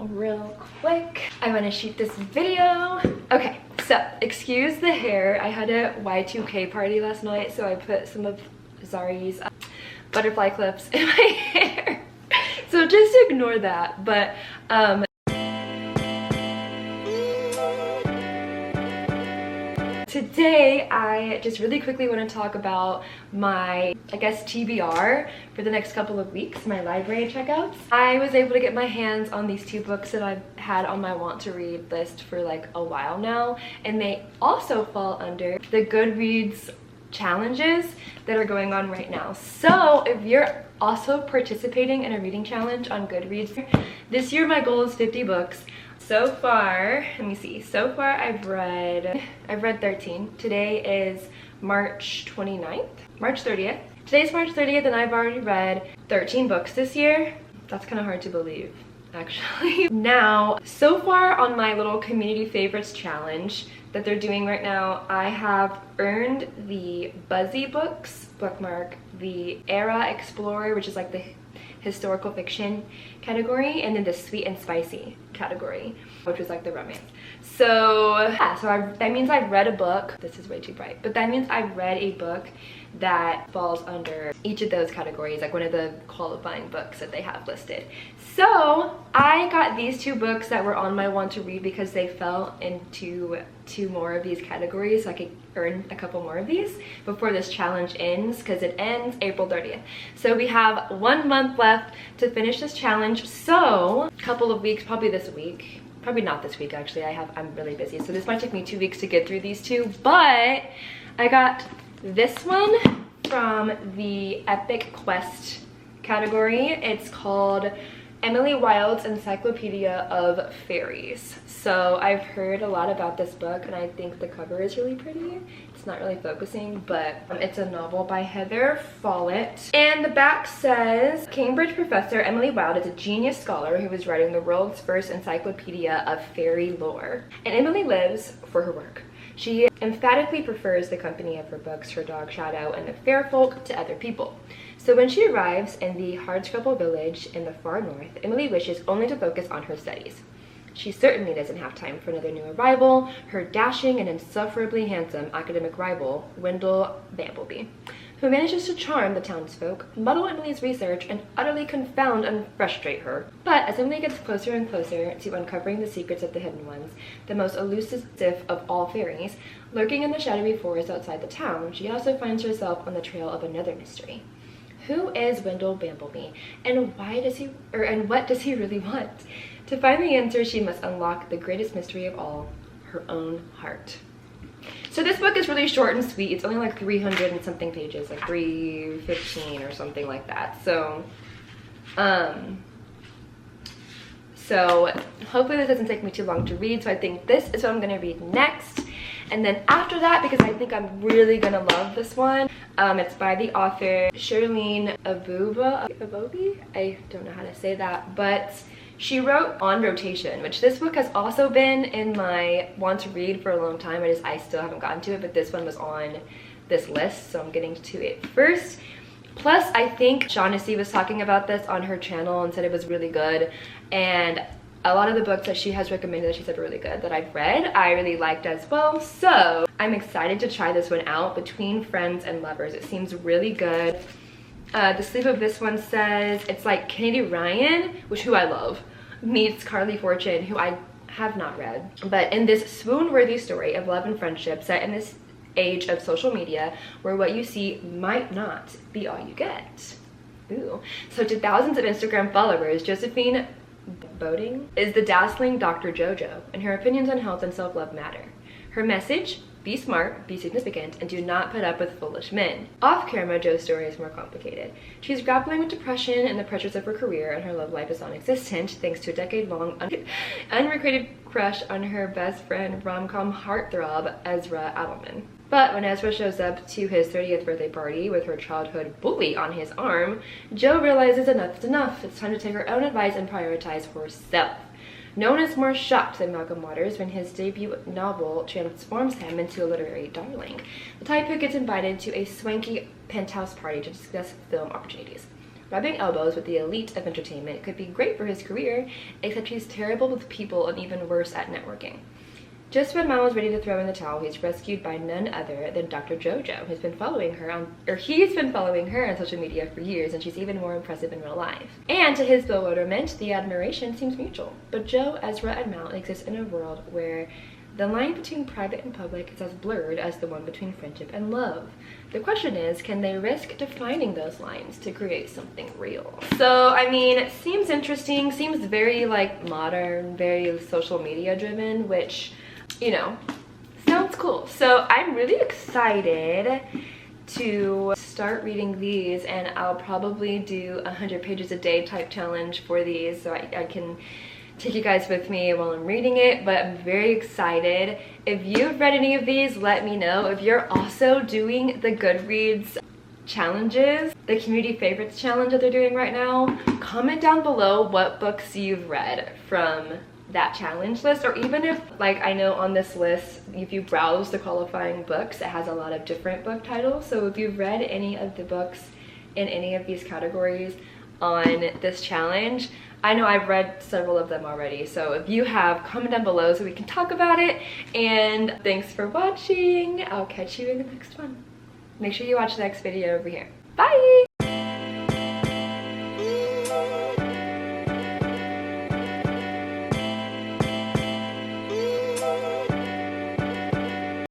video real quick. I want to shoot this video. Okay, so excuse the hair. I had a Y2K party last night, so I put some of Zari's butterfly clips in my hair. So just ignore that. But today I just really quickly want to talk about my, I guess, TBR for the next couple of weeks, my library checkouts. I was able to get my hands on these two books that I've had on my want to read list for like a while now, and they also fall under the Goodreads challenges that are going on right now. So if you're also participating in a reading challenge on Goodreads, this year my goal is 50 books. So far, let me see, so far I've read 13. Today is March 29th, March 30th. Today's March 30th and I've already read 13 books this year. That's kind of hard to believe, actually. Now, so far on my little community favorites challenge that they're doing right now, I have earned the Buzzy Books bookmark, the Era Explorer, which is like the historical fiction category, and then the Sweet and Spicy category, which was like the romance. So yeah, so that means I've read a book. This is way too bright, but that means I've read a book that falls under each of those categories, like one of the qualifying books that they have listed. So I got these two books that were on my want to read because they fell into two more of these categories, so I could earn a couple more of these before this challenge ends, because it ends April 30th. So we have 1 month left to finish this challenge. So a couple of weeks, probably this week, probably not this week actually, I'm really busy, so this might take me 2 weeks to get through these two. But I got this one from the Epic Quest category. It's called Wilde's Encyclopedia of Faeries. So I've heard a lot about this book and I think the cover is really pretty. It's not really focusing, but it's a novel by Heather Follett. And the back says, Cambridge professor Emily Wilde is a genius scholar who is writing the world's first encyclopedia of fairy lore. And Emily lives for her work. She emphatically prefers the company of her books, her dog Shadow, and the fair folk to other people. So when she arrives in the Hardscrabble village in the far north, Emily wishes only to focus on her studies. She certainly doesn't have time for another new arrival, her dashing and insufferably handsome academic rival, Wendell Bambleby, who manages to charm the townsfolk, muddle Emily's research, and utterly confound and frustrate her. But as Emily gets closer and closer to uncovering the secrets of the Hidden Ones, the most elusive of all fairies, lurking in the shadowy forest outside the town, she also finds herself on the trail of another mystery. Who is Wendell Bambleby, and what does he really want? To find the answer, she must unlock the greatest mystery of all, her own heart. So this book is really short and sweet. It's only like 300 and something pages, like 315 or something like that. So hopefully this doesn't take me too long to read. So I think this is what I'm gonna read next. And then after that, because I think I'm really gonna love this one, it's by the author Shirlene Abobi. I don't know how to say that, but she wrote On Rotation, which this book has also been in my want to read for a long time. I still haven't gotten to it, but this one was on this list, so I'm getting to it first. Plus, I think Shaughnessy was talking about this on her channel and said it was really good. And a lot of the books that she has recommended that she said were really good that I've read, I really liked as well. So I'm excited to try this one out, Between Friends and Lovers. It seems really good. The sleeve of this one says it's like Kennedy Ryan, who I love, meets Carly Fortune, who I have not read. But in this swoon-worthy story of love and friendship set in this age of social media where what you see might not be all you get. Ooh. So to thousands of Instagram followers, Josephine Boding is the dazzling Dr. Jojo, and her opinions on health and self-love matter. Her message: be smart, be significant, and do not put up with foolish men. Off-camera, Jo's story is more complicated. She's grappling with depression and the pressures of her career, and her love life is non-existent thanks to a decade-long unrequited crush on her best friend rom-com heartthrob Ezra Adelman. But when Ezra shows up to his 30th birthday party with her childhood bully on his arm, Jo realizes enough is enough. It's time to take her own advice and prioritize herself. No one is more shocked than Malcolm Waters when his debut novel transforms him into a literary darling. The type who gets invited to a swanky penthouse party to discuss film opportunities. Rubbing elbows with the elite of entertainment could be great for his career, except he's terrible with people and even worse at networking. Just when Mom was ready to throw in the towel, he's rescued by none other than Dr. Jojo, who's been following her on, he's been following her on social media for years, and she's even more impressive in real life. And to his bewilderment, the admiration seems mutual. But Joe, Ezra, and Mal exist in a world where the line between private and public is as blurred as the one between friendship and love. The question is, can they risk defining those lines to create something real? So, I mean, it seems interesting, seems very like modern, very social media driven, which, you know, sounds cool. So I'm really excited to start reading these, and I'll probably do 100 pages a day type challenge for these, so I can take you guys with me while I'm reading it. But I'm very excited. If you've read any of these, let me know. If you're also doing the Goodreads challenges, the community favorites challenge that they're doing right now, comment down below what books you've read from that challenge list. Or even if, like, I know on this list, if you browse the qualifying books, it has a lot of different book titles. So if you've read any of the books in any of these categories on this challenge, I know I've read several of them already. So if you have, comment down below so we can talk about it. And thanks for watching. I'll catch you in the next one. Make sure you watch the next video over here. Bye!